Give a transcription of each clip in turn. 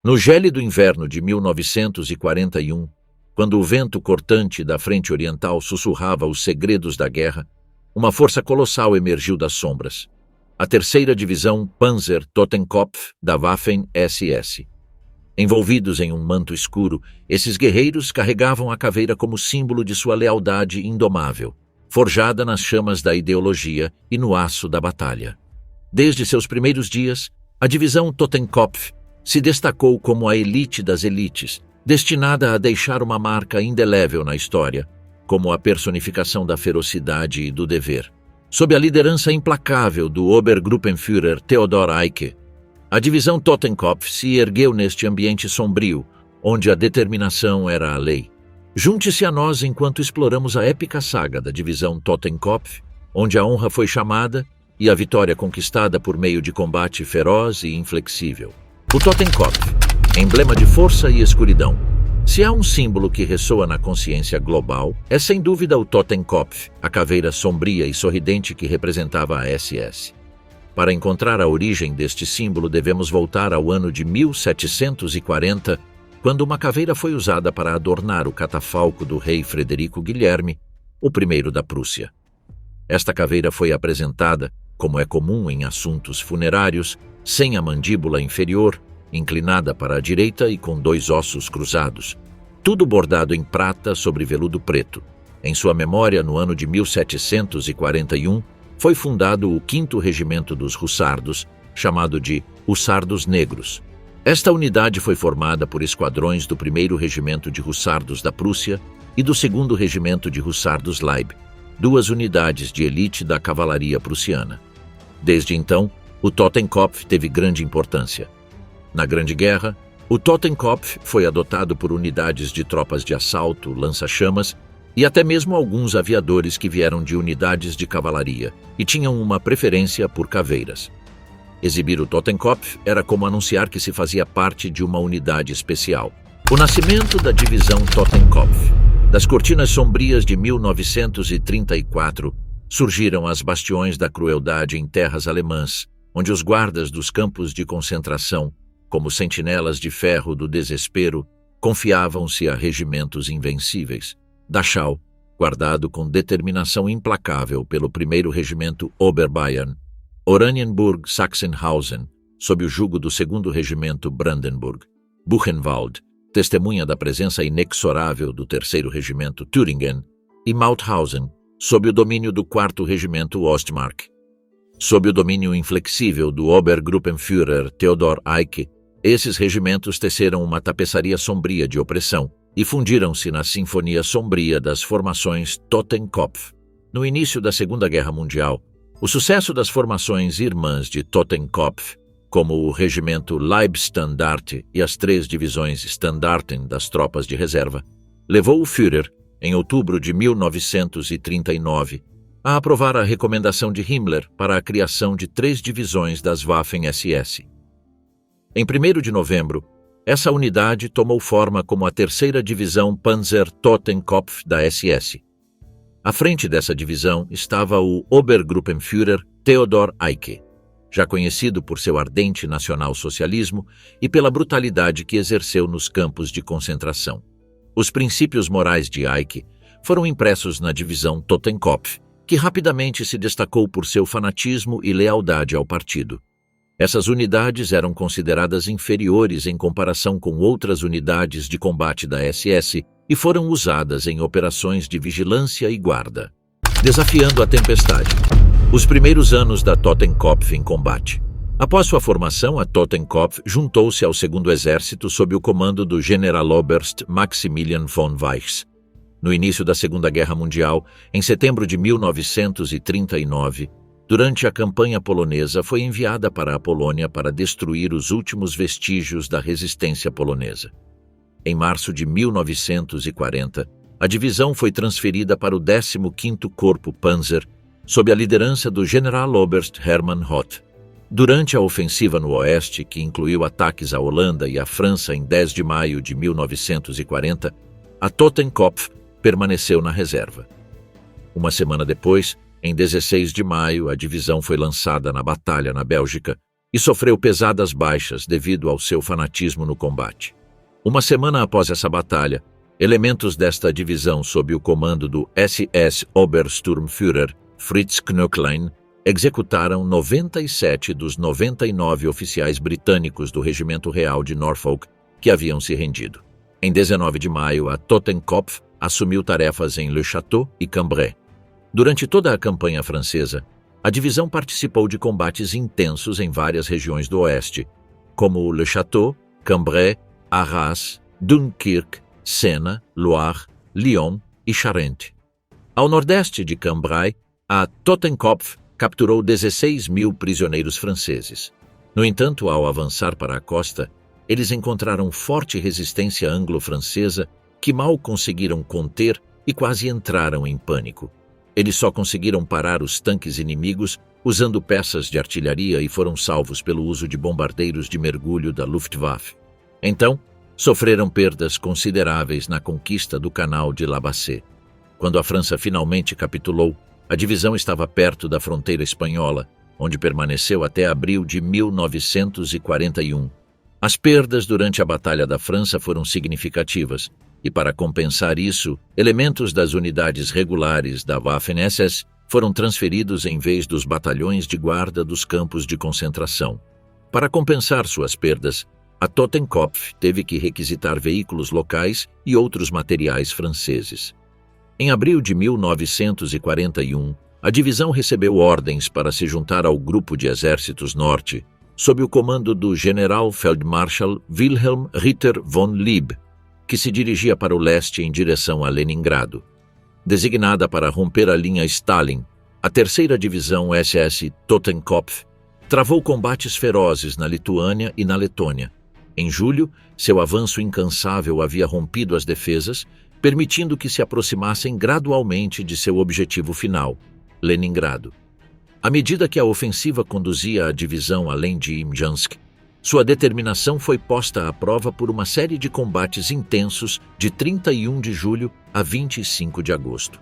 No gélido inverno de 1941, quando o vento cortante da frente oriental sussurrava os segredos da guerra, uma força colossal emergiu das sombras. A terceira divisão Panzer Totenkopf da Waffen-SS. Envolvidos em um manto escuro, esses guerreiros carregavam a caveira como símbolo de sua lealdade indomável, forjada nas chamas da ideologia e no aço da batalha. Desde seus primeiros dias, a divisão Totenkopf se destacou como a elite das elites, destinada a deixar uma marca indelével na história, como a personificação da ferocidade e do dever. Sob a liderança implacável do Obergruppenführer Theodor Eicke, a divisão Totenkopf se ergueu neste ambiente sombrio, onde a determinação era a lei. Junte-se a nós enquanto exploramos a épica saga da divisão Totenkopf, onde a honra foi chamada e a vitória conquistada por meio de combate feroz e inflexível. O Totenkopf, emblema de força e escuridão. Se há um símbolo que ressoa na consciência global, é sem dúvida o Totenkopf, a caveira sombria e sorridente que representava a SS. Para encontrar a origem deste símbolo, devemos voltar ao ano de 1740, quando uma caveira foi usada para adornar o catafalco do rei Frederico Guilherme, o primeiro da Prússia. Esta caveira foi apresentada, como é comum em assuntos funerários, sem a mandíbula inferior, inclinada para a direita e com dois ossos cruzados, tudo bordado em prata sobre veludo preto. Em sua memória, no ano de 1741, foi fundado o 5º Regimento dos Hussardos, chamado de Hussardos Negros. Esta unidade foi formada por esquadrões do 1º Regimento de Hussardos da Prússia e do 2º Regimento de Hussardos Leib, duas unidades de elite da cavalaria prussiana. Desde então, o Totenkopf teve grande importância. Na Grande Guerra, o Totenkopf foi adotado por unidades de tropas de assalto, lança-chamas e até mesmo alguns aviadores que vieram de unidades de cavalaria e tinham uma preferência por caveiras. Exibir o Totenkopf era como anunciar que se fazia parte de uma unidade especial. O nascimento da divisão Totenkopf. Das cortinas sombrias de 1934, surgiram as bastiões da crueldade em terras alemãs, onde os guardas dos campos de concentração, como sentinelas de ferro do desespero, confiavam-se a regimentos invencíveis. Dachau, guardado com determinação implacável pelo 1º Regimento Oberbayern, Oranienburg-Sachsenhausen, sob o jugo do 2º Regimento Brandenburg, Buchenwald, testemunha da presença inexorável do 3º Regimento Thüringen, e Mauthausen, sob o domínio do 4º Regimento Ostmark. Sob o domínio inflexível do Obergruppenführer Theodor Eicke, esses regimentos teceram uma tapeçaria sombria de opressão e fundiram-se na sinfonia sombria das formações Totenkopf. No início da Segunda Guerra Mundial, o sucesso das formações irmãs de Totenkopf, como o regimento Leibstandarte e as 3 divisões Standarten das tropas de reserva, levou o Führer, em outubro de 1939, a aprovar a recomendação de Himmler para a criação de 3 divisões das Waffen-SS. Em 1º de novembro, essa unidade tomou forma como a 3ª divisão Panzer Totenkopf da SS. À frente dessa divisão estava o Obergruppenführer Theodor Eicke, já conhecido por seu ardente nacional-socialismo e pela brutalidade que exerceu nos campos de concentração. Os princípios morais de Eicke foram impressos na divisão Totenkopf, que rapidamente se destacou por seu fanatismo e lealdade ao partido. Essas unidades eram consideradas inferiores em comparação com outras unidades de combate da SS e foram usadas em operações de vigilância e guarda. Desafiando a tempestade. Os primeiros anos da Totenkopf em combate. Após sua formação, a Totenkopf juntou-se ao 2º Exército sob o comando do Generaloberst Maximilian von Weichs. No início da Segunda Guerra Mundial, em setembro de 1939, durante a campanha polonesa, foi enviada para a Polônia para destruir os últimos vestígios da resistência polonesa. Em março de 1940, a divisão foi transferida para o 15º Corpo Panzer, sob a liderança do Generaloberst Hermann Roth. Durante a ofensiva no Oeste, que incluiu ataques à Holanda e à França em 10 de maio de 1940, a Totenkopf permaneceu na reserva. Uma semana depois, em 16 de maio, a divisão foi lançada na batalha na Bélgica, e sofreu pesadas baixas devido ao seu fanatismo no combate. Uma semana após essa batalha, elementos desta divisão sob o comando do SS Obersturmführer Fritz Knöchlein executaram 97 dos 99 oficiais britânicos do Regimento Real de Norfolk que haviam se rendido. Em 19 de maio, a Totenkopf assumiu tarefas em Le Château e Cambrai. Durante toda a campanha francesa, a divisão participou de combates intensos em várias regiões do oeste, como Le Château, Cambrai, Arras, Dunkerque, Sena, Loire, Lyon e Charente. Ao nordeste de Cambrai, a Totenkopf capturou 16.000 prisioneiros franceses. No entanto, ao avançar para a costa, eles encontraram forte resistência anglo-francesa que mal conseguiram conter e quase entraram em pânico. Eles só conseguiram parar os tanques inimigos usando peças de artilharia e foram salvos pelo uso de bombardeiros de mergulho da Luftwaffe. Então, sofreram perdas consideráveis na conquista do canal de La Bassée. Quando a França finalmente capitulou, a divisão estava perto da fronteira espanhola, onde permaneceu até abril de 1941. As perdas durante a Batalha da França foram significativas, e para compensar isso, elementos das unidades regulares da Waffen-SS foram transferidos em vez dos batalhões de guarda dos campos de concentração. Para compensar suas perdas, a Totenkopf teve que requisitar veículos locais e outros materiais franceses. Em abril de 1941, a divisão recebeu ordens para se juntar ao Grupo de Exércitos Norte, sob o comando do Generalfeldmarschall Wilhelm Ritter von Lieb, que se dirigia para o leste em direção a Leningrado. Designada para romper a linha Stalin, a terceira divisão SS Totenkopf travou combates ferozes na Lituânia e na Letônia. Em julho, seu avanço incansável havia rompido as defesas, permitindo que se aproximassem gradualmente de seu objetivo final, Leningrado. À medida que a ofensiva conduzia a divisão além de Imjansk, sua determinação foi posta à prova por uma série de combates intensos de 31 de julho a 25 de agosto.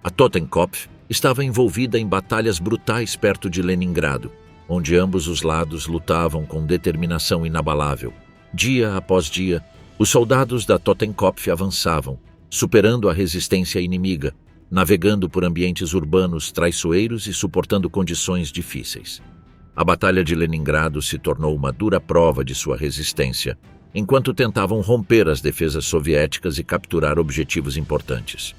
A Totenkopf estava envolvida em batalhas brutais perto de Leningrado, onde ambos os lados lutavam com determinação inabalável. Dia após dia, os soldados da Totenkopf avançavam, superando a resistência inimiga, navegando por ambientes urbanos traiçoeiros e suportando condições difíceis. A Batalha de Leningrado se tornou uma dura prova de sua resistência, enquanto tentavam romper as defesas soviéticas e capturar objetivos importantes.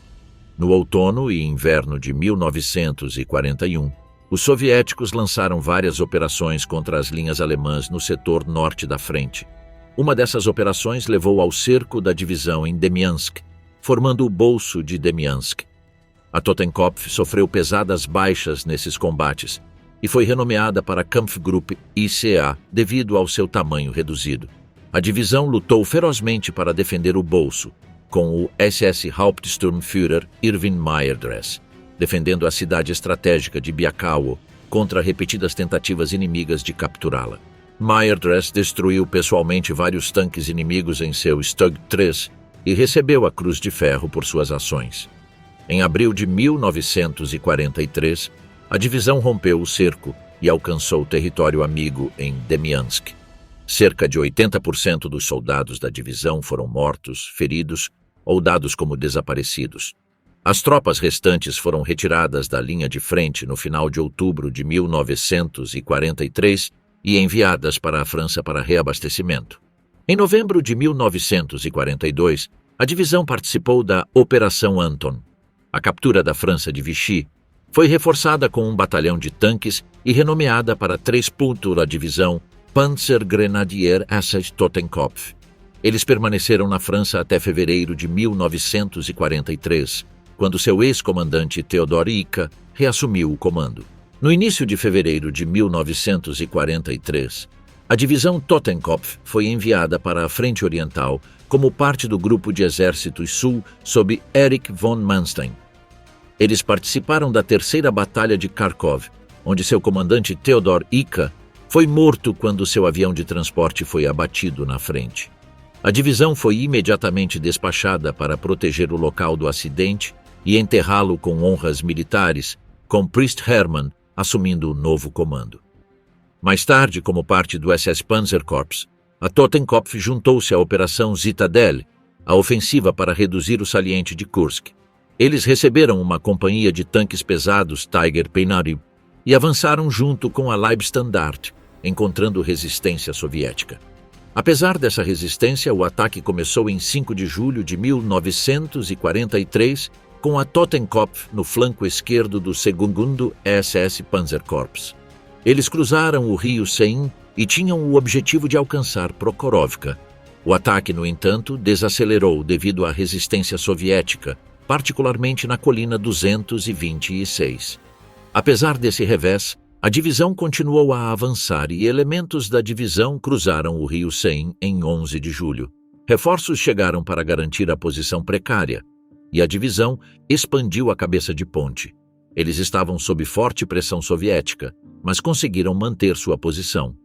No outono e inverno de 1941, os soviéticos lançaram várias operações contra as linhas alemãs no setor norte da frente. Uma dessas operações levou ao cerco da divisão em Demiansk, formando o Bolso de Demiansk. A Totenkopf sofreu pesadas baixas nesses combates e foi renomeada para Kampfgruppe ICA devido ao seu tamanho reduzido. A divisão lutou ferozmente para defender o Bolso, com o SS Hauptsturmführer Irving Meyerdres, defendendo a cidade estratégica de Biakawo contra repetidas tentativas inimigas de capturá-la. Meyerdres destruiu pessoalmente vários tanques inimigos em seu Stug 3 e recebeu a Cruz de Ferro por suas ações. Em abril de 1943, a divisão rompeu o cerco e alcançou o território amigo em Demiansk. Cerca de 80% dos soldados da divisão foram mortos, feridos ou dados como desaparecidos. As tropas restantes foram retiradas da linha de frente no final de outubro de 1943 e enviadas para a França para reabastecimento. Em novembro de 1942, a divisão participou da Operação Anton. A captura da França de Vichy foi reforçada com um batalhão de tanques e renomeada para 3. A divisão Panzergrenadier SS Totenkopf. Eles permaneceram na França até fevereiro de 1943, quando seu ex-comandante Theodor Ika reassumiu o comando. No início de fevereiro de 1943, a divisão Totenkopf foi enviada para a Frente Oriental como parte do Grupo de Exércitos Sul sob Erich von Manstein. Eles participaram da Terceira Batalha de Kharkov, onde seu comandante Theodor Ika foi morto quando seu avião de transporte foi abatido na frente. A divisão foi imediatamente despachada para proteger o local do acidente e enterrá-lo com honras militares, com Priest Hermann assumindo o novo comando. Mais tarde, como parte do SS Panzerkorps, a Totenkopf juntou-se à Operação Zitadelle, a ofensiva para reduzir o saliente de Kursk. Eles receberam uma companhia de tanques pesados Tiger Peinari e avançaram junto com a Leibstandarte, encontrando resistência soviética. Apesar dessa resistência, o ataque começou em 5 de julho de 1943, com a Totenkopf no flanco esquerdo do 2º SS Panzerkorps. Eles cruzaram o rio Seine e tinham o objetivo de alcançar Prokhorovka. O ataque, no entanto, desacelerou devido à resistência soviética, particularmente na colina 226. Apesar desse revés, a divisão continuou a avançar e elementos da divisão cruzaram o rio Seine em 11 de julho. Reforços chegaram para garantir a posição precária, e a divisão expandiu a cabeça de ponte. Eles estavam sob forte pressão soviética, mas conseguiram manter sua posição.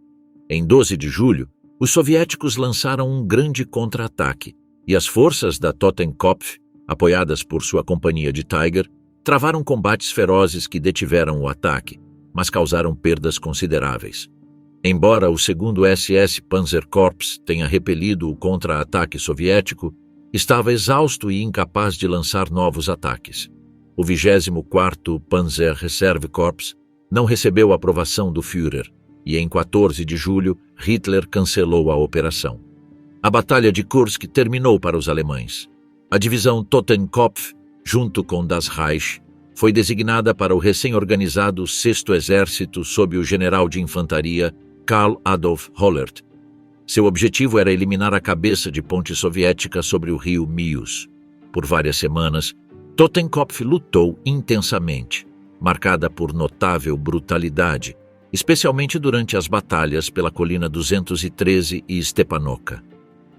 Em 12 de julho, os soviéticos lançaram um grande contra-ataque, e as forças da Totenkopf, apoiadas por sua companhia de Tiger, travaram combates ferozes que detiveram o ataque, mas causaram perdas consideráveis. Embora o 2º SS Panzerkorps tenha repelido o contra-ataque soviético, estava exausto e incapaz de lançar novos ataques. O 24º Panzerreservekorps não recebeu a aprovação do Führer, e em 14 de julho Hitler cancelou a operação. A Batalha de Kursk terminou para os alemães. A divisão Totenkopf, junto com Das Reich, foi designada para o recém-organizado 6º Exército sob o general de infantaria Karl Adolf Hollert. Seu objetivo era eliminar a cabeça de ponte soviética sobre o rio Mius. Por várias semanas, Totenkopf lutou intensamente, marcada por notável brutalidade, especialmente durante as batalhas pela colina 213 e Stepanovka.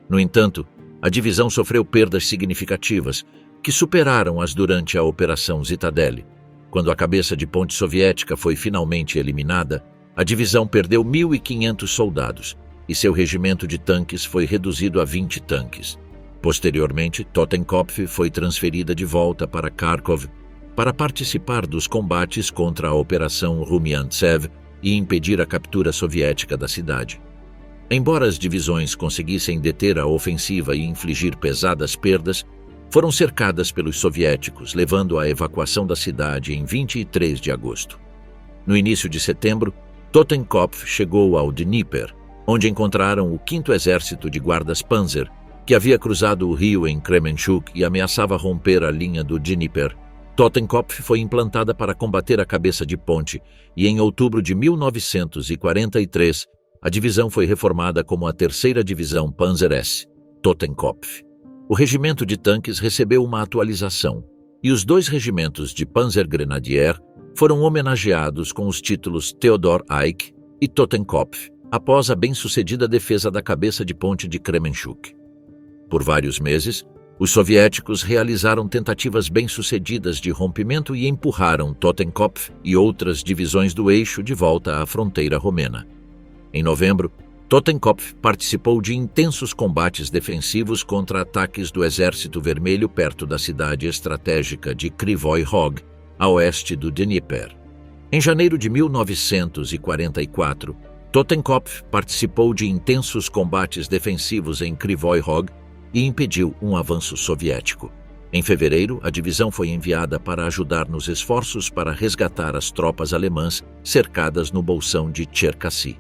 No entanto, a divisão sofreu perdas significativas, que superaram as durante a Operação Zitadelle. Quando a cabeça de ponte soviética foi finalmente eliminada, a divisão perdeu 1.500 soldados e seu regimento de tanques foi reduzido a 20 tanques. Posteriormente, Totenkopf foi transferida de volta para Kharkov para participar dos combates contra a Operação Rumiantsev e impedir a captura soviética da cidade. Embora as divisões conseguissem deter a ofensiva e infligir pesadas perdas, foram cercadas pelos soviéticos, levando à evacuação da cidade em 23 de agosto. No início de setembro, Totenkopf chegou ao Dnieper, onde encontraram o 5º Exército de Guardas Panzer, que havia cruzado o rio em Kremenchuk e ameaçava romper a linha do Dnieper. Totenkopf foi implantada para combater a cabeça de ponte e, em outubro de 1943, a divisão foi reformada como a 3ª Divisão Panzer S, Totenkopf. O regimento de tanques recebeu uma atualização e os 2 regimentos de Panzergrenadier foram homenageados com os títulos Theodor Eicke e Totenkopf, após a bem-sucedida defesa da cabeça de ponte de Kremenchuk. Por vários meses, os soviéticos realizaram tentativas bem-sucedidas de rompimento e empurraram Totenkopf e outras divisões do eixo de volta à fronteira romena. Em novembro, Totenkopf participou de intensos combates defensivos contra ataques do Exército Vermelho perto da cidade estratégica de Kryvyi Rog, a oeste do Dnieper. Em janeiro de 1944, Totenkopf participou de intensos combates defensivos em Kryvyi Rog e impediu um avanço soviético. Em fevereiro, a divisão foi enviada para ajudar nos esforços para resgatar as tropas alemãs cercadas no bolsão de Cherkassy.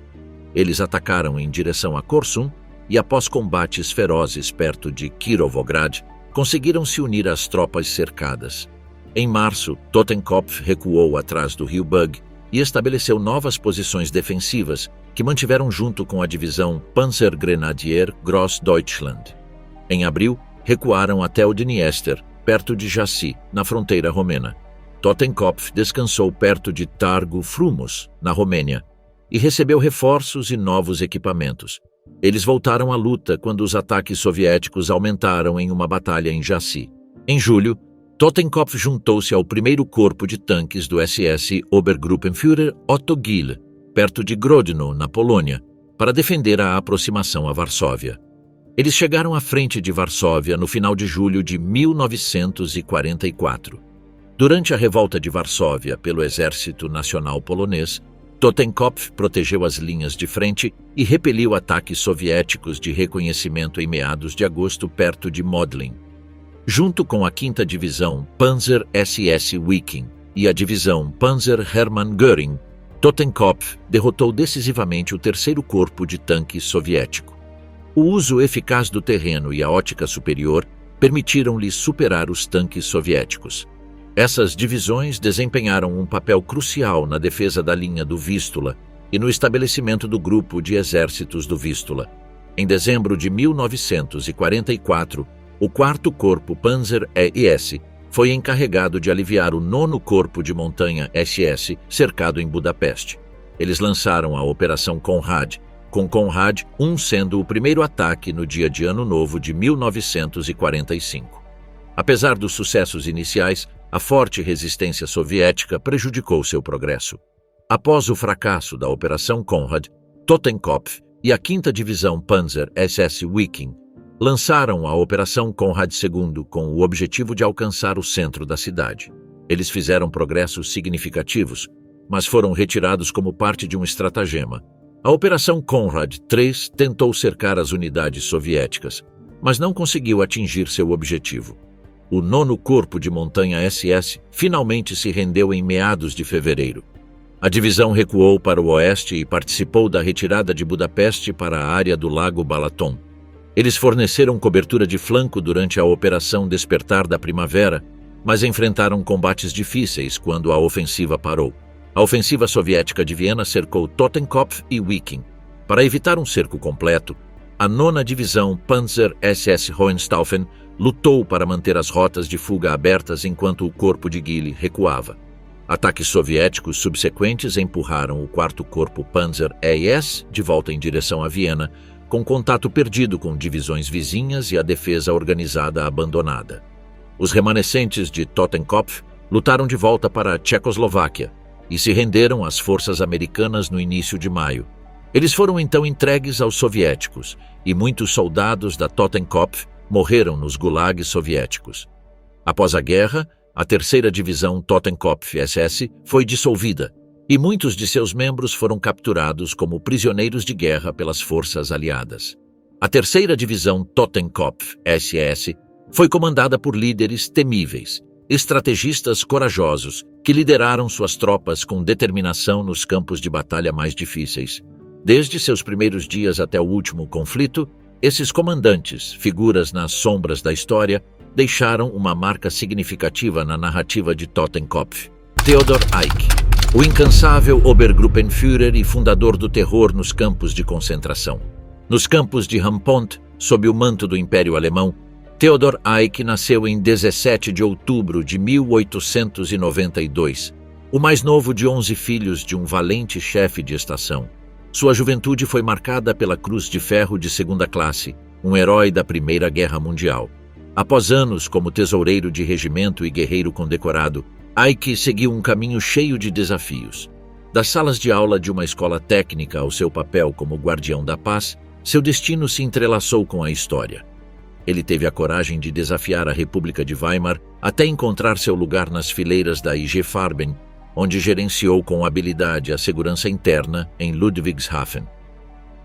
Eles atacaram em direção a Korsun e, após combates ferozes perto de Kirovograd, conseguiram se unir às tropas cercadas. Em março, Totenkopf recuou atrás do rio Bug e estabeleceu novas posições defensivas que mantiveram junto com a divisão Panzergrenadier Grossdeutschland. Em abril, recuaram até o Dniester, perto de Jassy, na fronteira romena. Totenkopf descansou perto de Targu Frumos, na Romênia, e recebeu reforços e novos equipamentos. Eles voltaram à luta quando os ataques soviéticos aumentaram em uma batalha em Jassy. Em julho, Totenkopf juntou-se ao 1º Corpo de Tanques do SS Obergruppenführer Otto Gille, perto de Grodno, na Polônia, para defender a aproximação a Varsóvia. Eles chegaram à frente de Varsóvia no final de julho de 1944. Durante a revolta de Varsóvia pelo Exército Nacional Polonês, Totenkopf protegeu as linhas de frente e repeliu ataques soviéticos de reconhecimento em meados de agosto perto de Modlin. Junto com a 5ª Divisão Panzer SS Wiking e a Divisão Panzer Hermann Göring, Totenkopf derrotou decisivamente o 3º Corpo de Tanques soviético. O uso eficaz do terreno e a ótica superior permitiram-lhe superar os tanques soviéticos. Essas divisões desempenharam um papel crucial na defesa da linha do Vístula e no estabelecimento do Grupo de Exércitos do Vístula. Em dezembro de 1944, o 4º Corpo Panzer ES foi encarregado de aliviar o 9º Corpo de Montanha SS, cercado em Budapeste. Eles lançaram a Operação Conrad, com Conrad 1 sendo o primeiro ataque no dia de Ano Novo de 1945. Apesar dos sucessos iniciais, a forte resistência soviética prejudicou seu progresso. Após o fracasso da Operação Conrad, Totenkopf e a 5ª Divisão Panzer SS Wiking lançaram a Operação Conrad II com o objetivo de alcançar o centro da cidade. Eles fizeram progressos significativos, mas foram retirados como parte de um estratagema. A Operação Conrad III tentou cercar as unidades soviéticas, mas não conseguiu atingir seu objetivo. O 9º Corpo de Montanha SS finalmente se rendeu em meados de fevereiro. A divisão recuou para o oeste e participou da retirada de Budapeste para a área do Lago Balaton. Eles forneceram cobertura de flanco durante a Operação Despertar da Primavera, mas enfrentaram combates difíceis quando a ofensiva parou. A ofensiva soviética de Viena cercou Totenkopf e Wiking. Para evitar um cerco completo, a 9ª Divisão Panzer SS Hohenstaufen lutou para manter as rotas de fuga abertas enquanto o Corpo de Guille recuava. Ataques soviéticos subsequentes empurraram o 4º Corpo Panzer ES de volta em direção a Viena, com contato perdido com divisões vizinhas e a defesa organizada abandonada. Os remanescentes de Totenkopf lutaram de volta para a Tchecoslováquia e se renderam às forças americanas no início de maio. Eles foram então entregues aos soviéticos e muitos soldados da Totenkopf morreram nos gulags soviéticos. Após a guerra, a 3ª Divisão Totenkopf SS foi dissolvida e muitos de seus membros foram capturados como prisioneiros de guerra pelas forças aliadas. A 3ª Divisão Totenkopf SS foi comandada por líderes temíveis, estrategistas corajosos que lideraram suas tropas com determinação nos campos de batalha mais difíceis. Desde seus primeiros dias até o último conflito, esses comandantes, figuras nas sombras da história, deixaram uma marca significativa na narrativa de Totenkopf. Theodor Eicke, o incansável Obergruppenführer e fundador do terror nos campos de concentração. Nos campos de Rampont, sob o manto do Império Alemão, Theodor Eicke nasceu em 17 de outubro de 1892, o mais novo de 11 filhos de um valente chefe de estação. Sua juventude foi marcada pela Cruz de Ferro de 2ª classe, um herói da Primeira Guerra Mundial. Após anos como tesoureiro de regimento e guerreiro condecorado, Eicke seguiu um caminho cheio de desafios. Das salas de aula de uma escola técnica ao seu papel como guardião da paz, seu destino se entrelaçou com a história. Ele teve a coragem de desafiar a República de Weimar até encontrar seu lugar nas fileiras da IG Farben, onde gerenciou com habilidade a segurança interna em Ludwigshafen.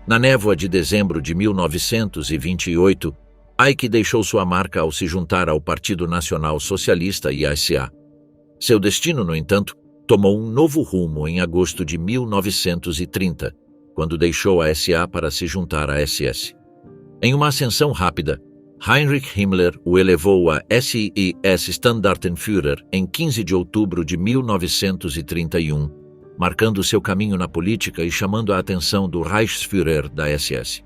Na névoa de dezembro de 1928, Eicke deixou sua marca ao se juntar ao Partido Nacional Socialista e à SA. Seu destino, no entanto, tomou um novo rumo em agosto de 1930, quando deixou a SA para se juntar à SS. Em uma ascensão rápida, Heinrich Himmler o elevou a SIS Standartenführer em 15 de outubro de 1931, marcando seu caminho na política e chamando a atenção do Reichsführer da SS.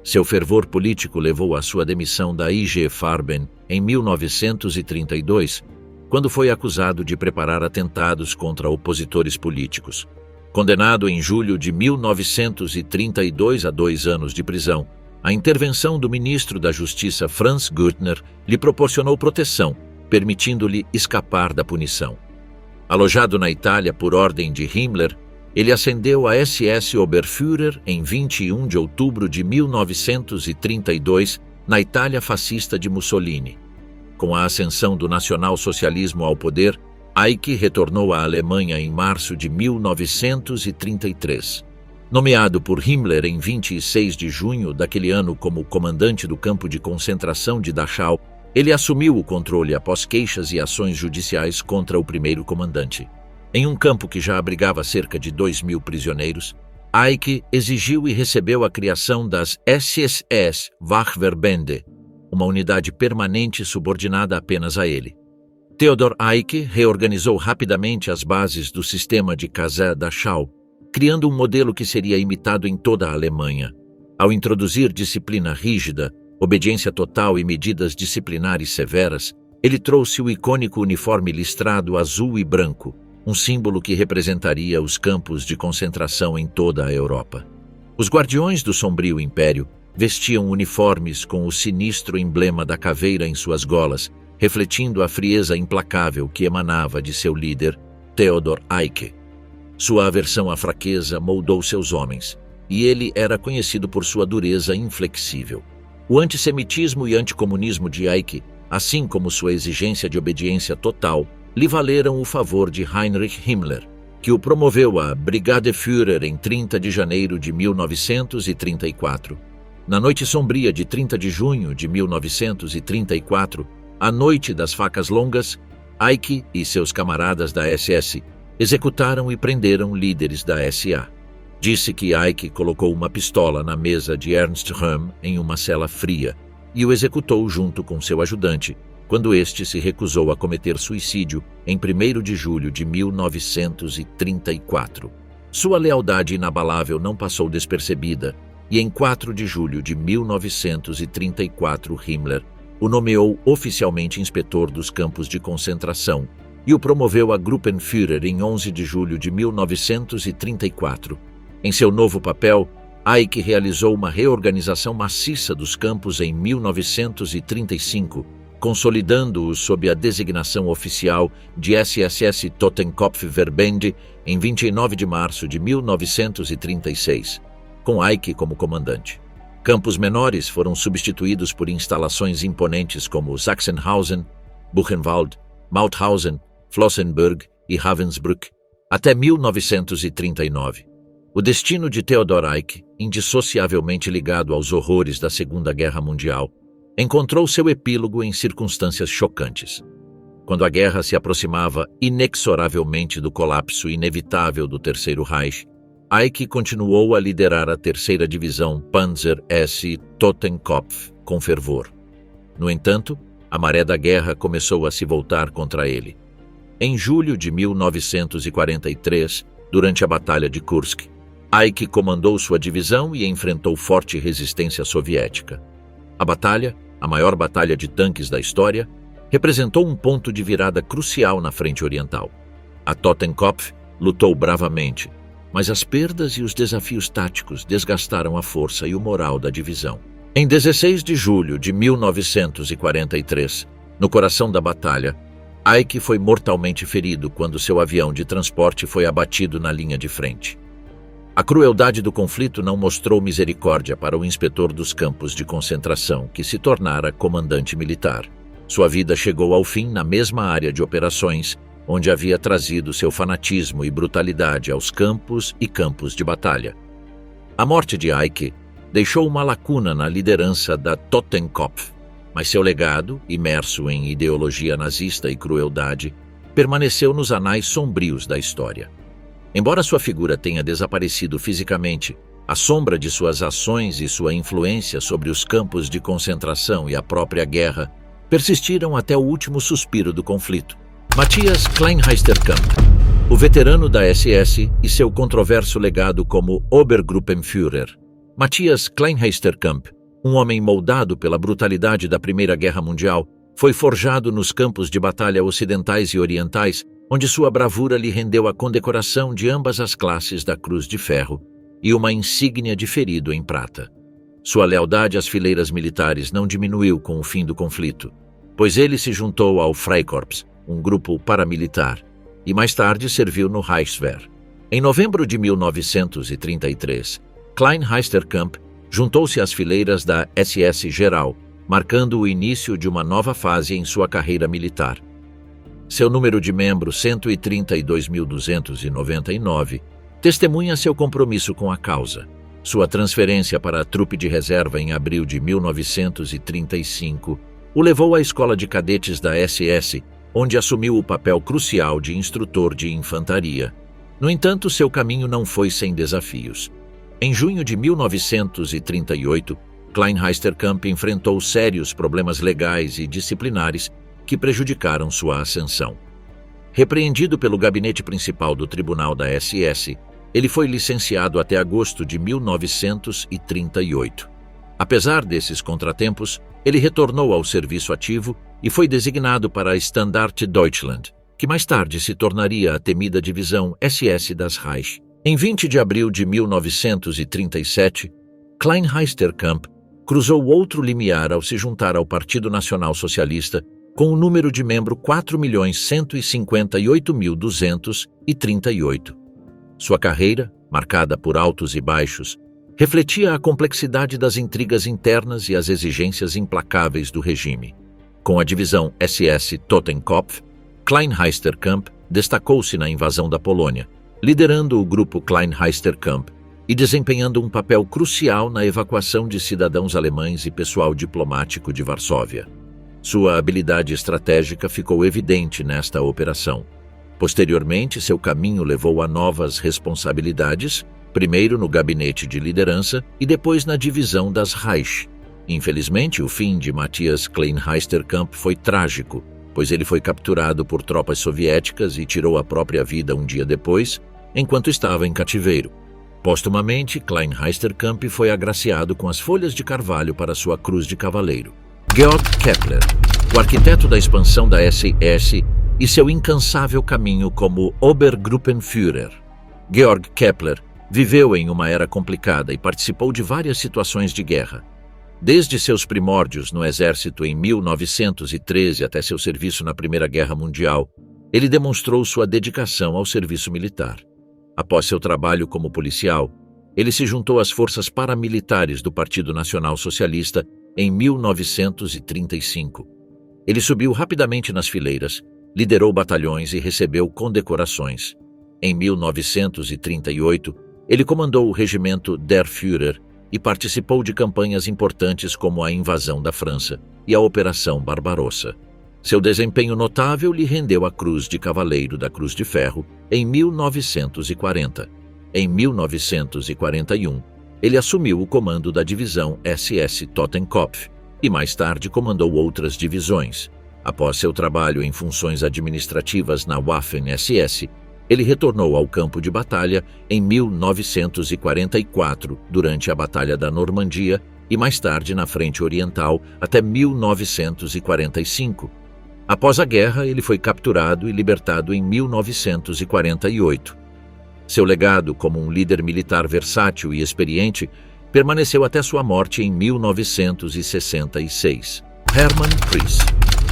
Seu fervor político levou à sua demissão da IG Farben em 1932, quando foi acusado de preparar atentados contra opositores políticos. Condenado em julho de 1932 a 2 anos de prisão, a intervenção do ministro da Justiça Franz Gürtner lhe proporcionou proteção, permitindo-lhe escapar da punição. Alojado na Itália por ordem de Himmler, ele ascendeu a SS Oberführer em 21 de outubro de 1932, na Itália fascista de Mussolini. Com a ascensão do nacionalsocialismo ao poder, Eicke retornou à Alemanha em março de 1933. Nomeado por Himmler em 26 de junho daquele ano como comandante do campo de concentração de Dachau, ele assumiu o controle após queixas e ações judiciais contra o primeiro comandante. Em um campo que já abrigava cerca de 2.000 prisioneiros, Eicke exigiu e recebeu a criação das SS Wachverbände, uma unidade permanente subordinada apenas a ele. Theodor Eicke reorganizou rapidamente as bases do sistema de Casa Dachau, criando um modelo que seria imitado em toda a Alemanha. Ao introduzir disciplina rígida, obediência total e medidas disciplinares severas, ele trouxe o icônico uniforme listrado azul e branco, um símbolo que representaria os campos de concentração em toda a Europa. Os guardiões do sombrio império vestiam uniformes com o sinistro emblema da caveira em suas golas, refletindo a frieza implacável que emanava de seu líder, Theodor Eicke. Sua aversão à fraqueza moldou seus homens, e ele era conhecido por sua dureza inflexível. O antissemitismo e anticomunismo de Eicke, assim como sua exigência de obediência total, lhe valeram o favor de Heinrich Himmler, que o promoveu a Brigadeführer em 30 de janeiro de 1934. Na noite sombria de 30 de junho de 1934, a noite das facas longas, Eicke e seus camaradas da SS executaram e prenderam líderes da SA. Disse que Eicke colocou uma pistola na mesa de Ernst Röhm em uma cela fria e o executou junto com seu ajudante, quando este se recusou a cometer suicídio em 1º de julho de 1934. Sua lealdade inabalável não passou despercebida e em 4 de julho de 1934 Himmler o nomeou oficialmente inspetor dos campos de concentração e o promoveu a Gruppenführer em 11 de julho de 1934. Em seu novo papel, Eicke realizou uma reorganização maciça dos campos em 1935, consolidando-os sob a designação oficial de SSS Totenkopfverbände em 29 de março de 1936, com Eicke como comandante. Campos menores foram substituídos por instalações imponentes como Sachsenhausen, Buchenwald, Mauthausen, Flossenbürg e Ravensbrück, até 1939. O destino de Theodor Eicke, indissociavelmente ligado aos horrores da Segunda Guerra Mundial, encontrou seu epílogo em circunstâncias chocantes. Quando a guerra se aproximava inexoravelmente do colapso inevitável do Terceiro Reich, Eicke continuou a liderar a terceira divisão Panzer S. Totenkopf com fervor. No entanto, a maré da guerra começou a se voltar contra ele. Em julho de 1943, durante a Batalha de Kursk, Eicke comandou sua divisão e enfrentou forte resistência soviética. A batalha, a maior batalha de tanques da história, representou um ponto de virada crucial na frente oriental. A Totenkopf lutou bravamente, mas as perdas e os desafios táticos desgastaram a força e o moral da divisão. Em 16 de julho de 1943, no coração da batalha, Eicke foi mortalmente ferido quando seu avião de transporte foi abatido na linha de frente. A crueldade do conflito não mostrou misericórdia para o inspetor dos campos de concentração, que se tornara comandante militar. Sua vida chegou ao fim na mesma área de operações, onde havia trazido seu fanatismo e brutalidade aos campos e campos de batalha. A morte de Eicke deixou uma lacuna na liderança da Totenkopf, mas seu legado, imerso em ideologia nazista e crueldade, permaneceu nos anais sombrios da história. Embora sua figura tenha desaparecido fisicamente, a sombra de suas ações e sua influência sobre os campos de concentração e a própria guerra persistiram até o último suspiro do conflito. Matthias Kleinheisterkamp, o veterano da SS e seu controverso legado como Obergruppenführer. Matthias Kleinheisterkamp, um homem moldado pela brutalidade da Primeira Guerra Mundial, foi forjado nos campos de batalha ocidentais e orientais, onde sua bravura lhe rendeu a condecoração de ambas as classes da Cruz de Ferro e uma insígnia de ferido em prata. Sua lealdade às fileiras militares não diminuiu com o fim do conflito, pois ele se juntou ao Freikorps, um grupo paramilitar, e mais tarde serviu no Reichswehr. Em novembro de 1933, Kleinheisterkamp juntou-se às fileiras da SS Geral, marcando o início de uma nova fase em sua carreira militar. Seu número de membro 132.299 testemunha seu compromisso com a causa. Sua transferência para a trupe de reserva em abril de 1935 o levou à escola de cadetes da SS, onde assumiu o papel crucial de instrutor de infantaria. No entanto, seu caminho não foi sem desafios. Em junho de 1938, Klein Heisterkamp enfrentou sérios problemas legais e disciplinares que prejudicaram sua ascensão. Repreendido pelo gabinete principal do Tribunal da SS, ele foi licenciado até agosto de 1938. Apesar desses contratempos, ele retornou ao serviço ativo e foi designado para a Standarte Deutschland, que mais tarde se tornaria a temida divisão SS das Reich. Em 20 de abril de 1937, Klein Heisterkamp cruzou outro limiar ao se juntar ao Partido Nacional Socialista com o número de membro 4.158.238. Sua carreira, marcada por altos e baixos, refletia a complexidade das intrigas internas e as exigências implacáveis do regime. Com a divisão SS Totenkopf, Klein Heisterkamp destacou-se na invasão da Polônia, liderando o grupo Klein Heisterkamp e desempenhando um papel crucial na evacuação de cidadãos alemães e pessoal diplomático de Varsóvia. Sua habilidade estratégica ficou evidente nesta operação. Posteriormente, seu caminho levou a novas responsabilidades, primeiro no gabinete de liderança e depois na divisão das Reich. Infelizmente, o fim de Matthias Klein Heisterkamp foi trágico, pois ele foi capturado por tropas soviéticas e tirou a própria vida um dia depois, enquanto estava em cativeiro. Póstumamente, Klein Heisterkamp foi agraciado com as folhas de carvalho para sua cruz de cavaleiro. Georg Kepler, o arquiteto da expansão da SS e seu incansável caminho como Obergruppenführer. Georg Kepler viveu em uma era complicada e participou de várias situações de guerra. Desde seus primórdios no exército em 1913 até seu serviço na Primeira Guerra Mundial, ele demonstrou sua dedicação ao serviço militar. Após seu trabalho como policial, ele se juntou às forças paramilitares do Partido Nacional Socialista em 1935. Ele subiu rapidamente nas fileiras, liderou batalhões e recebeu condecorações. Em 1938, ele comandou o regimento Der Führer e participou de campanhas importantes como a invasão da França e a Operação Barbarossa. Seu desempenho notável lhe rendeu a Cruz de Cavaleiro da Cruz de Ferro em 1940. Em 1941, ele assumiu o comando da divisão SS Totenkopf e mais tarde comandou outras divisões. Após seu trabalho em funções administrativas na Waffen-SS, ele retornou ao campo de batalha em 1944, durante a Batalha da Normandia, e mais tarde na Frente Oriental até 1945. Após a guerra, ele foi capturado e libertado em 1948. Seu legado como um líder militar versátil e experiente permaneceu até sua morte em 1966. Hermann Priess,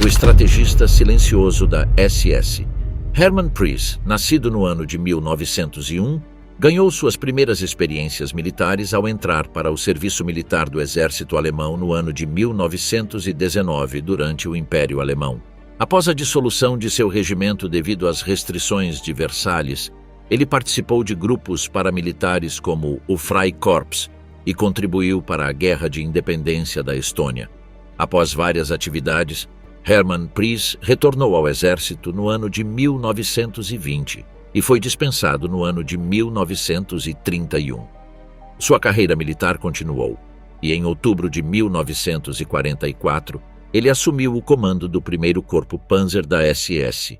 o estrategista silencioso da SS. Hermann Priess, nascido no ano de 1901, ganhou suas primeiras experiências militares ao entrar para o serviço militar do exército alemão no ano de 1919, durante o Império Alemão. Após a dissolução de seu regimento devido às restrições de Versalhes, ele participou de grupos paramilitares como o Freikorps e contribuiu para a Guerra de Independência da Estônia. Após várias atividades, Hermann Priess retornou ao exército no ano de 1920 e foi dispensado no ano de 1931. Sua carreira militar continuou, e em outubro de 1944, ele assumiu o comando do 1º Corpo Panzer da SS.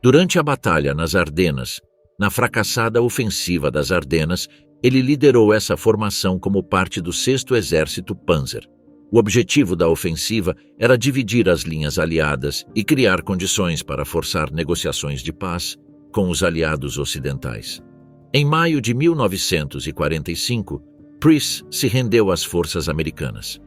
Durante a batalha nas Ardenas, na fracassada ofensiva das Ardenas, ele liderou essa formação como parte do 6º Exército Panzer. O objetivo da ofensiva era dividir as linhas aliadas e criar condições para forçar negociações de paz com os aliados ocidentais. Em maio de 1945, Priess se rendeu às forças americanas.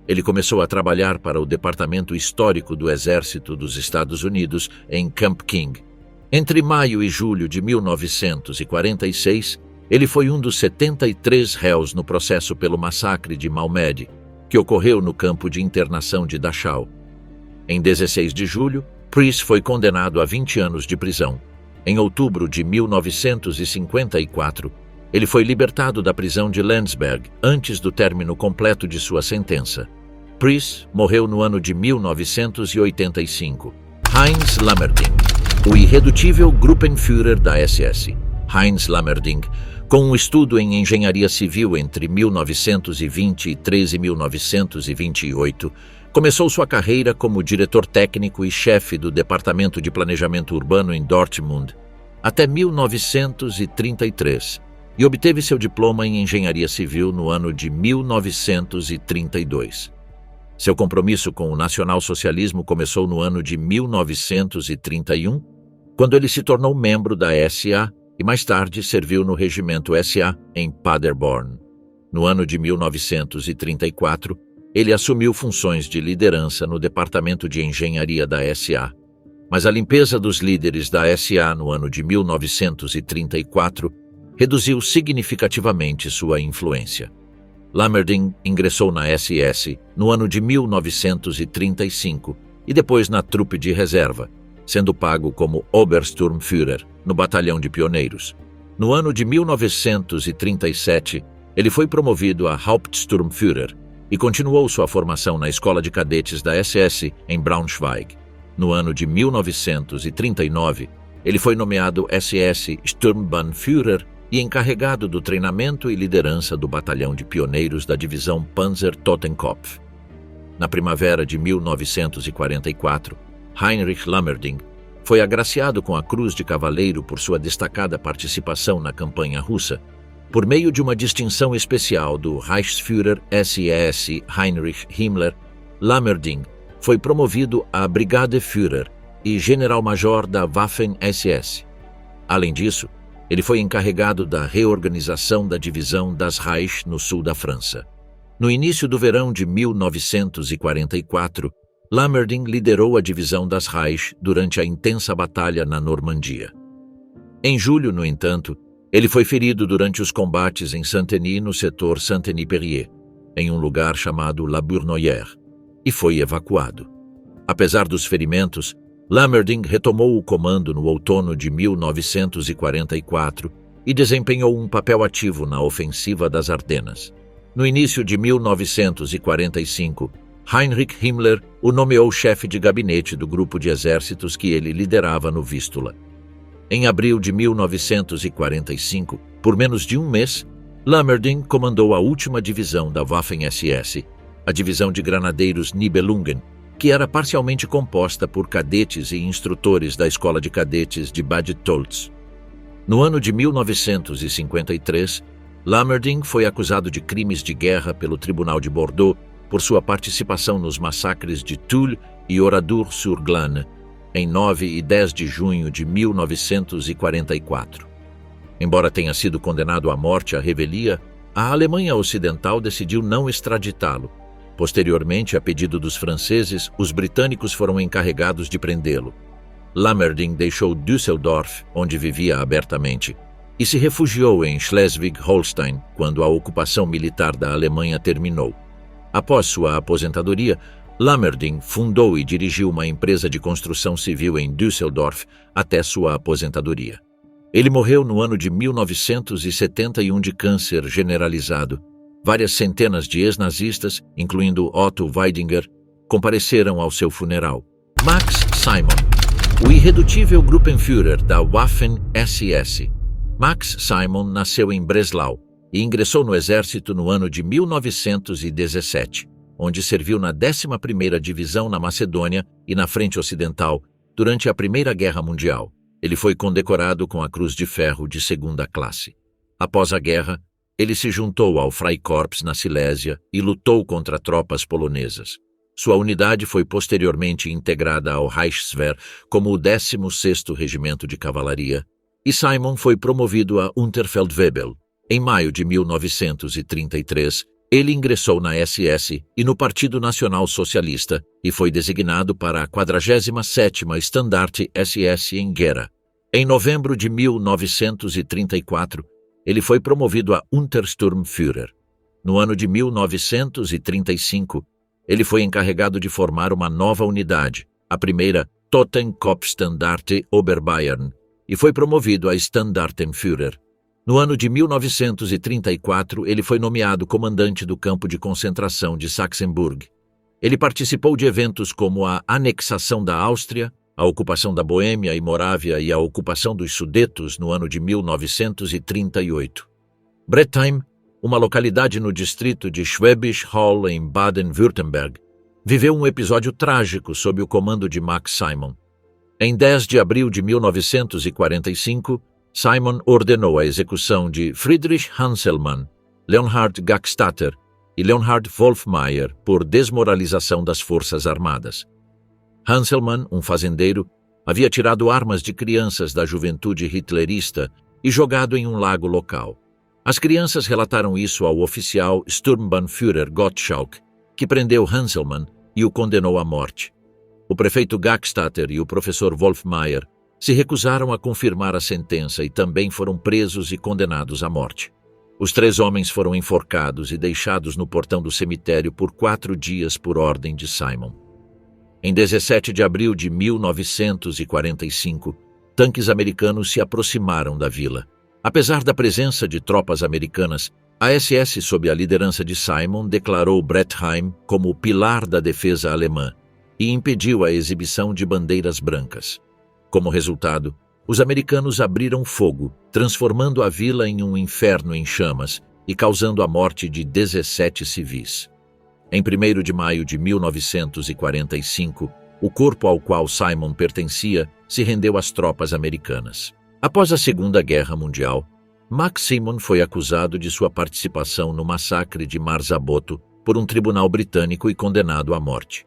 Ele começou a trabalhar para o Departamento Histórico do Exército dos Estados Unidos em Camp King. Entre maio e julho de 1946, ele foi um dos 73 réus no processo pelo massacre de Malmedy, que ocorreu no campo de internação de Dachau. Em 16 de julho, Pries foi condenado a 20 anos de prisão. Em outubro de 1954, ele foi libertado da prisão de Landsberg antes do término completo de sua sentença. Pries morreu no ano de 1985. Heinz Lammerding, o irredutível Gruppenführer da SS. Heinz Lammerding, com um estudo em engenharia civil entre 1923 e 1928, começou sua carreira como diretor técnico e chefe do Departamento de Planejamento Urbano em Dortmund até 1933 e obteve seu diploma em engenharia civil no ano de 1932. Seu compromisso com o nacionalsocialismo começou no ano de 1931, quando ele se tornou membro da SA e mais tarde serviu no regimento SA em Paderborn. No ano de 1934, ele assumiu funções de liderança no Departamento de Engenharia da SA. Mas a limpeza dos líderes da SA no ano de 1934 reduziu significativamente sua influência. Lammerding ingressou na SS no ano de 1935 e depois na trupe de reserva, sendo pago como Obersturmführer no batalhão de pioneiros. No ano de 1937, ele foi promovido a Hauptsturmführer e continuou sua formação na Escola de Cadetes da SS em Braunschweig. No ano de 1939, ele foi nomeado SS Sturmbannführer e encarregado do treinamento e liderança do batalhão de pioneiros da divisão Panzer Totenkopf. Na primavera de 1944, Heinrich Lammerding foi agraciado com a Cruz de Cavaleiro por sua destacada participação na campanha russa, por meio de uma distinção especial do Reichsführer SS Heinrich Himmler. Lammerding foi promovido a Brigadeführer e General-Major da Waffen-SS. Além disso, ele foi encarregado da reorganização da divisão das Reich no sul da França. No início do verão de 1944, Lammerding liderou a divisão das Reich durante a intensa batalha na Normandia. Em julho, no entanto, ele foi ferido durante os combates em Saint-Denis no setor Saint-Denis-Perrier, em um lugar chamado La Bournoyère, e foi evacuado. Apesar dos ferimentos, Lammerding retomou o comando no outono de 1944 e desempenhou um papel ativo na ofensiva das Ardenas. No início de 1945, Heinrich Himmler o nomeou chefe de gabinete do grupo de exércitos que ele liderava no Vístula. Em abril de 1945, por menos de um mês, Lammerding comandou a última divisão da Waffen-SS, a divisão de granadeiros Nibelungen, que era parcialmente composta por cadetes e instrutores da Escola de Cadetes de Bad Tolz. No ano de 1953, Lammerding foi acusado de crimes de guerra pelo Tribunal de Bordeaux por sua participação nos massacres de Tulle e Oradour-sur-Glane, em 9 e 10 de junho de 1944. Embora tenha sido condenado à morte à revelia, a Alemanha Ocidental decidiu não extraditá-lo. Posteriormente, a pedido dos franceses, os britânicos foram encarregados de prendê-lo. Lammerding deixou Düsseldorf, onde vivia abertamente, e se refugiou em Schleswig-Holstein quando a ocupação militar da Alemanha terminou. Após sua aposentadoria, Lammerding fundou e dirigiu uma empresa de construção civil em Düsseldorf até sua aposentadoria. Ele morreu no ano de 1971 de câncer generalizado. Várias centenas de ex-nazistas, incluindo Otto Weidinger, compareceram ao seu funeral. Max Simon, o irredutível Gruppenführer da Waffen-SS. Max Simon nasceu em Breslau e ingressou no exército no ano de 1917, onde serviu na 11ª Divisão na Macedônia e na Frente Ocidental durante a Primeira Guerra Mundial. Ele foi condecorado com a Cruz de Ferro de 2ª classe. Após a guerra, ele se juntou ao Freikorps na Silésia e lutou contra tropas polonesas. Sua unidade foi posteriormente integrada ao Reichswehr como o 16º Regimento de Cavalaria, e Simon foi promovido a Unterfeldwebel. Em maio de 1933, ele ingressou na SS e no Partido Nacional Socialista e foi designado para a 47ª Standarte SS em Gera. Em novembro de 1934, ele foi promovido a Untersturmführer. No ano de 1935, ele foi encarregado de formar uma nova unidade, a primeira Totenkopfstandarte Oberbayern e foi promovido a Standartenführer. No ano de 1934, ele foi nomeado comandante do campo de concentração de Sachsenburg. Ele participou de eventos como a anexação da Áustria, a ocupação da Boêmia e Morávia e a ocupação dos Sudetos no ano de 1938. Brettheim, uma localidade no distrito de Schwäbisch Hall, em Baden-Württemberg, viveu um episódio trágico sob o comando de Max Simon. Em 10 de abril de 1945, Simon ordenou a execução de Friedrich Hanselmann, Leonhard Gackstatter e Leonhard Wolfmayer por desmoralização das Forças Armadas. Hanselmann, um fazendeiro, havia tirado armas de crianças da juventude hitlerista e jogado em um lago local. As crianças relataram isso ao oficial Sturmbannführer Gottschalk, que prendeu Hanselmann e o condenou à morte. O prefeito Gackstatter e o professor Wolfmayer se recusaram a confirmar a sentença e também foram presos e condenados à morte. Os 3 homens foram enforcados e deixados no portão do cemitério por 4 dias por ordem de Simon. Em 17 de abril de 1945, tanques americanos se aproximaram da vila. Apesar da presença de tropas americanas, a SS, sob a liderança de Simon, declarou Brettheim como o pilar da defesa alemã e impediu a exibição de bandeiras brancas. Como resultado, os americanos abriram fogo, transformando a vila em um inferno em chamas e causando a morte de 17 civis. Em 1º de maio de 1945, o corpo ao qual Simon pertencia se rendeu às tropas americanas. Após a Segunda Guerra Mundial, Max Simon foi acusado de sua participação no massacre de Marsaboto por um tribunal britânico e condenado à morte.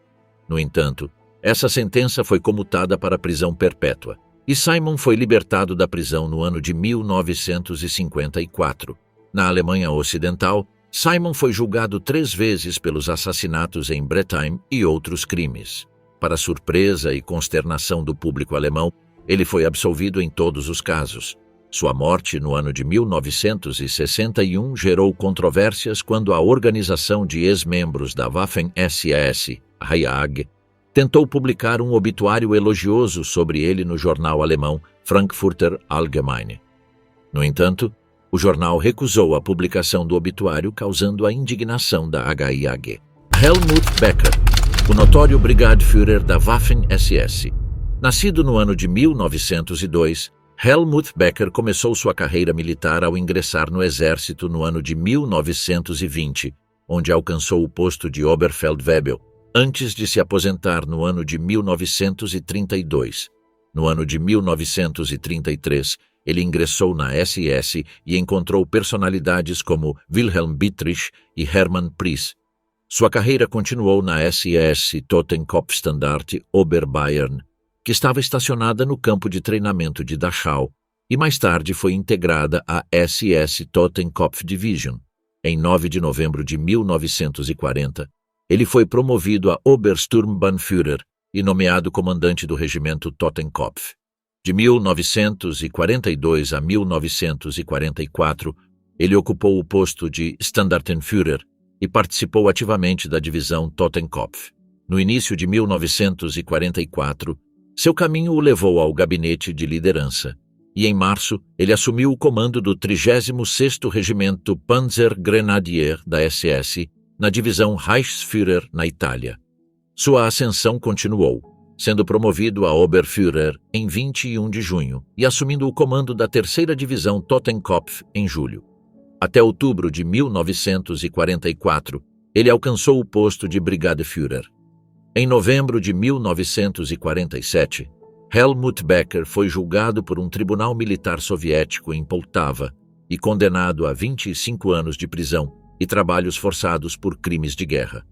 No entanto, essa sentença foi comutada para prisão perpétua, e Simon foi libertado da prisão no ano de 1954. Na Alemanha Ocidental, Simon foi julgado 3 vezes pelos assassinatos em Brettheim e outros crimes. Para surpresa e consternação do público alemão, ele foi absolvido em todos os casos. Sua morte, no ano de 1961, gerou controvérsias quando a organização de ex-membros da Waffen-SS, RAIAG, tentou publicar um obituário elogioso sobre ele no jornal alemão Frankfurter Allgemeine. No entanto, o jornal recusou a publicação do obituário, causando a indignação da HIAG. Helmut Becker, o notório Brigadeführer da Waffen-SS. Nascido no ano de 1902, Helmut Becker começou sua carreira militar ao ingressar no exército no ano de 1920, onde alcançou o posto de Oberfeldwebel, antes de se aposentar no ano de 1932. No ano de 1933, ele ingressou na SS e encontrou personalidades como Wilhelm Dietrich e Hermann Priess. Sua carreira continuou na SS Totenkopfstandarte Oberbayern, que estava estacionada no campo de treinamento de Dachau, e mais tarde foi integrada à SS Totenkopf Division. Em 9 de novembro de 1940, ele foi promovido a Obersturmbannführer e nomeado comandante do regimento Totenkopf. De 1942 a 1944, ele ocupou o posto de Standartenführer e participou ativamente da divisão Totenkopf. No início de 1944, seu caminho o levou ao gabinete de liderança, e em março ele assumiu o comando do 36º Regimento Panzergrenadier da SS, na divisão Reichsführer, na Itália. Sua ascensão continuou, sendo promovido a Oberführer em 21 de junho e assumindo o comando da 3ª Divisão Totenkopf em julho. Até outubro de 1944, ele alcançou o posto de Brigadeführer. Em novembro de 1947, Helmut Becker foi julgado por um tribunal militar soviético em Poltava e condenado a 25 anos de prisão e trabalhos forçados por crimes de guerra.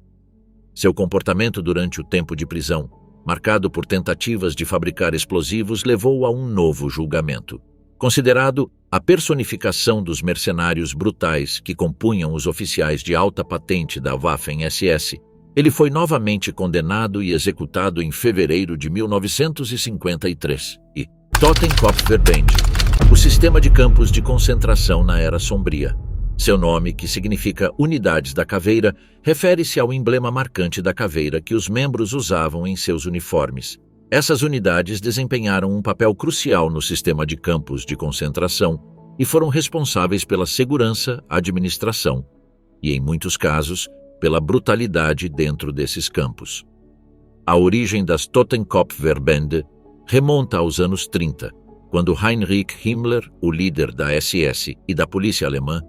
Seu comportamento durante o tempo de prisão, marcado por tentativas de fabricar explosivos, levou a um novo julgamento. Considerado a personificação dos mercenários brutais que compunham os oficiais de alta patente da Waffen-SS, ele foi novamente condenado e executado em fevereiro de 1953. E Totenkopfverband, o sistema de campos de concentração na Era Sombria. Seu nome, que significa Unidades da Caveira, refere-se ao emblema marcante da caveira que os membros usavam em seus uniformes. Essas unidades desempenharam um papel crucial no sistema de campos de concentração e foram responsáveis pela segurança, administração e, em muitos casos, pela brutalidade dentro desses campos. A origem das Totenkopfverbände remonta aos anos 30, quando Heinrich Himmler, o líder da SS e da polícia alemã,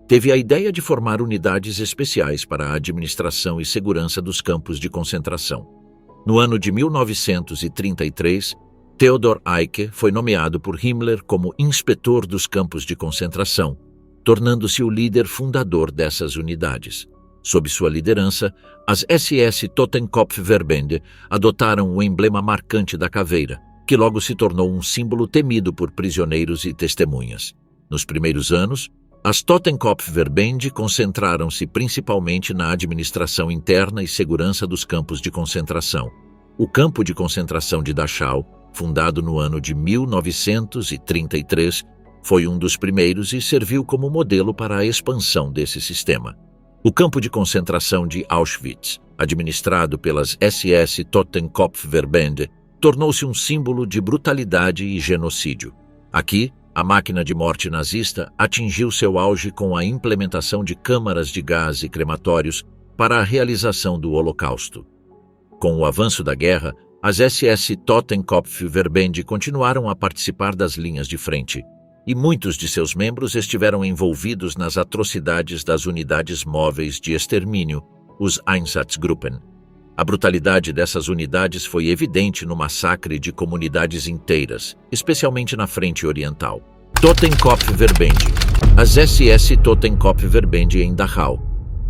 teve a ideia de formar unidades especiais para a administração e segurança dos campos de concentração. No ano de 1933, Theodor Eicke foi nomeado por Himmler como inspetor dos campos de concentração, tornando-se o líder fundador dessas unidades. Sob sua liderança, as SS Totenkopfverbände adotaram o emblema marcante da caveira, que logo se tornou um símbolo temido por prisioneiros e testemunhas. Nos primeiros anos, as Totenkopfverbände concentraram-se principalmente na administração interna e segurança dos campos de concentração. O campo de concentração de Dachau, fundado no ano de 1933, foi um dos primeiros e serviu como modelo para a expansão desse sistema. O campo de concentração de Auschwitz, administrado pelas SS Totenkopfverbände, tornou-se um símbolo de brutalidade e genocídio. Aqui, a máquina de morte nazista atingiu seu auge com a implementação de câmaras de gás e crematórios para a realização do Holocausto. Com o avanço da guerra, as SS Totenkopfverbände continuaram a participar das linhas de frente, e muitos de seus membros estiveram envolvidos nas atrocidades das unidades móveis de extermínio, os Einsatzgruppen. A brutalidade dessas unidades foi evidente no massacre de comunidades inteiras, especialmente na frente oriental. Totenkopfverbände. As SS Totenkopfverbände em Dachau.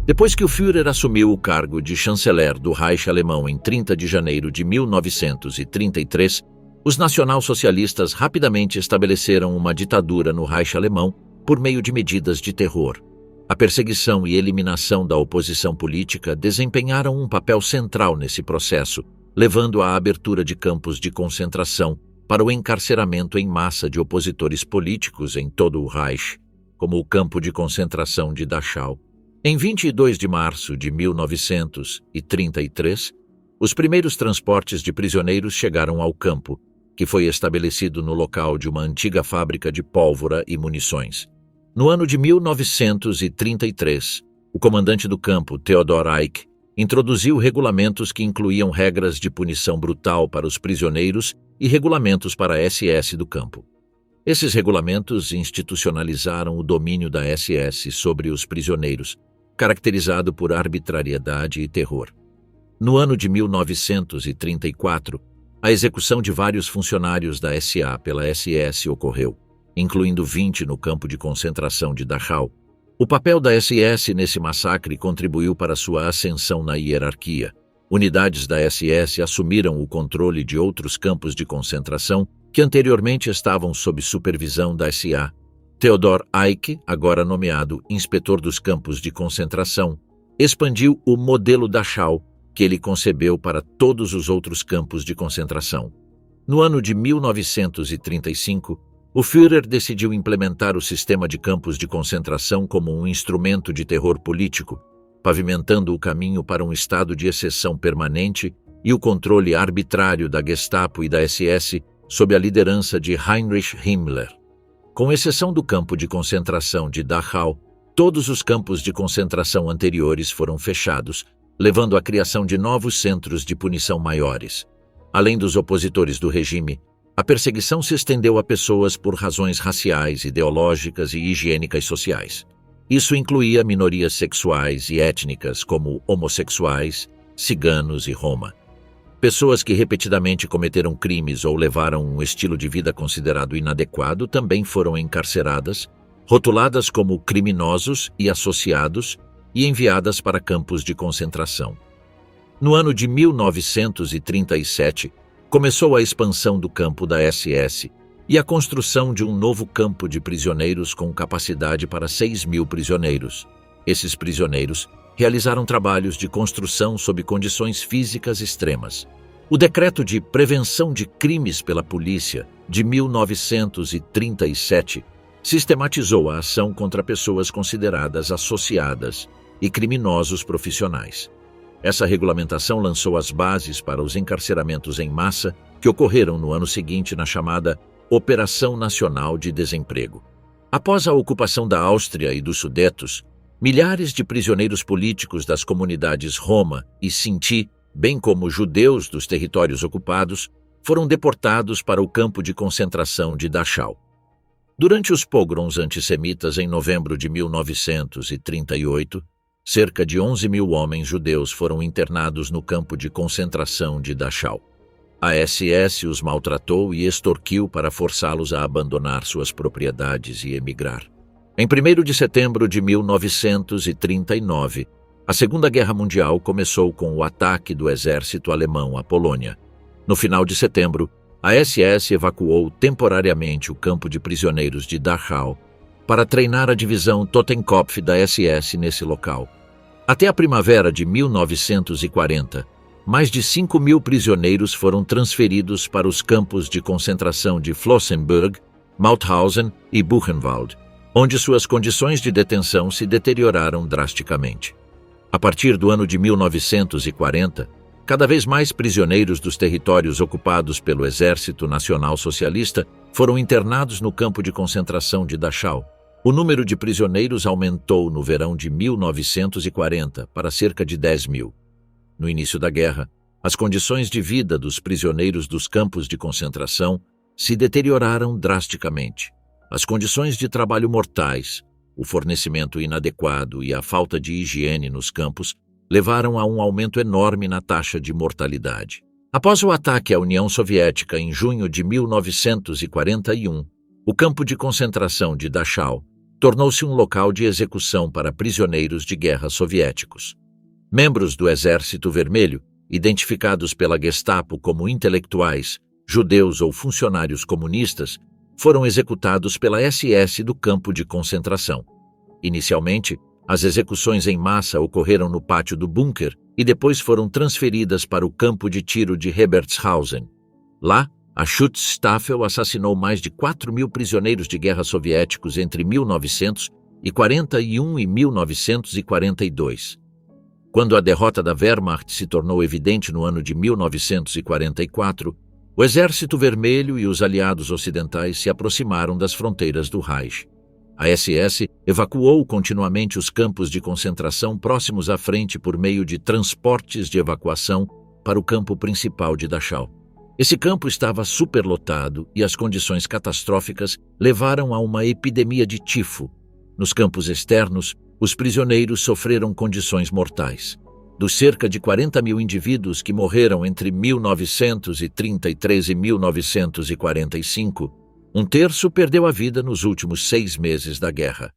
Depois que o Führer assumiu o cargo de chanceler do Reich alemão em 30 de janeiro de 1933, os nacionalsocialistas rapidamente estabeleceram uma ditadura no Reich alemão por meio de medidas de terror. A perseguição e eliminação da oposição política desempenharam um papel central nesse processo, levando à abertura de campos de concentração para o encarceramento em massa de opositores políticos em todo o Reich, como o campo de concentração de Dachau. Em 22 de março de 1933, os primeiros transportes de prisioneiros chegaram ao campo, que foi estabelecido no local de uma antiga fábrica de pólvora e munições. No ano de 1933, o comandante do campo, Theodor Eicke, introduziu regulamentos que incluíam regras de punição brutal para os prisioneiros e regulamentos para a SS do campo. Esses regulamentos institucionalizaram o domínio da SS sobre os prisioneiros, caracterizado por arbitrariedade e terror. No ano de 1934, a execução de vários funcionários da SA pela SS ocorreu, incluindo 20 no campo de concentração de Dachau. O papel da SS nesse massacre contribuiu para sua ascensão na hierarquia. Unidades da SS assumiram o controle de outros campos de concentração que anteriormente estavam sob supervisão da SA. Theodor Eicke, agora nomeado inspetor dos campos de concentração, expandiu o modelo Dachau, que ele concebeu para todos os outros campos de concentração. No ano de 1935, o Führer decidiu implementar o sistema de campos de concentração como um instrumento de terror político, pavimentando o caminho para um estado de exceção permanente e o controle arbitrário da Gestapo e da SS sob a liderança de Heinrich Himmler. Com exceção do campo de concentração de Dachau, todos os campos de concentração anteriores foram fechados, levando à criação de novos centros de punição maiores. Além dos opositores do regime, a perseguição se estendeu a pessoas por razões raciais, ideológicas e higiênicas sociais. Isso incluía minorias sexuais e étnicas como homossexuais, ciganos e Roma. Pessoas que repetidamente cometeram crimes ou levaram um estilo de vida considerado inadequado também foram encarceradas, rotuladas como criminosos e associados e enviadas para campos de concentração. No ano de 1937, começou a expansão do campo da SS e a construção de um novo campo de prisioneiros com capacidade para 6.000 prisioneiros. Esses prisioneiros realizaram trabalhos de construção sob condições físicas extremas. O Decreto de Prevenção de Crimes pela Polícia, de 1937, sistematizou a ação contra pessoas consideradas associadas e criminosos profissionais. Essa regulamentação lançou as bases para os encarceramentos em massa que ocorreram no ano seguinte na chamada Operação Nacional de Desemprego. Após a ocupação da Áustria e dos Sudetos, milhares de prisioneiros políticos das comunidades Roma e Sinti, bem como judeus dos territórios ocupados, foram deportados para o campo de concentração de Dachau. Durante os pogroms antissemitas em novembro de 1938, cerca de 11 mil homens judeus foram internados no campo de concentração de Dachau. A SS os maltratou e extorquiu para forçá-los a abandonar suas propriedades e emigrar. Em 1º de setembro de 1939, a Segunda Guerra Mundial começou com o ataque do exército alemão à Polônia. No final de setembro, a SS evacuou temporariamente o campo de prisioneiros de Dachau para treinar a divisão Totenkopf da SS nesse local. Até a primavera de 1940, mais de 5 mil prisioneiros foram transferidos para os campos de concentração de Flossenbürg, Mauthausen e Buchenwald, onde suas condições de detenção se deterioraram drasticamente. A partir do ano de 1940, cada vez mais prisioneiros dos territórios ocupados pelo Exército Nacional Socialista foram internados no campo de concentração de Dachau. O número de prisioneiros aumentou no verão de 1940 para cerca de 10 mil. No início da guerra, as condições de vida dos prisioneiros dos campos de concentração se deterioraram drasticamente. As condições de trabalho mortais, o fornecimento inadequado e a falta de higiene nos campos levaram a um aumento enorme na taxa de mortalidade. Após o ataque à União Soviética em junho de 1941, o campo de concentração de Dachau tornou-se um local de execução para prisioneiros de guerra soviéticos. Membros do Exército Vermelho, identificados pela Gestapo como intelectuais, judeus ou funcionários comunistas, foram executados pela SS do campo de concentração. Inicialmente, as execuções em massa ocorreram no pátio do bunker e depois foram transferidas para o campo de tiro de Hebertshausen. Lá, a Schutzstaffel assassinou mais de 4 mil prisioneiros de guerra soviéticos entre 1941 e 1942. Quando a derrota da Wehrmacht se tornou evidente no ano de 1944, o Exército Vermelho e os aliados ocidentais se aproximaram das fronteiras do Reich. A SS evacuou continuamente os campos de concentração próximos à frente por meio de transportes de evacuação para o campo principal de Dachau. Esse campo estava superlotado e as condições catastróficas levaram a uma epidemia de tifo. Nos campos externos, os prisioneiros sofreram condições mortais. Dos cerca de 40 mil indivíduos que morreram entre 1933 e 1945, um terço perdeu a vida nos últimos 6 meses da guerra.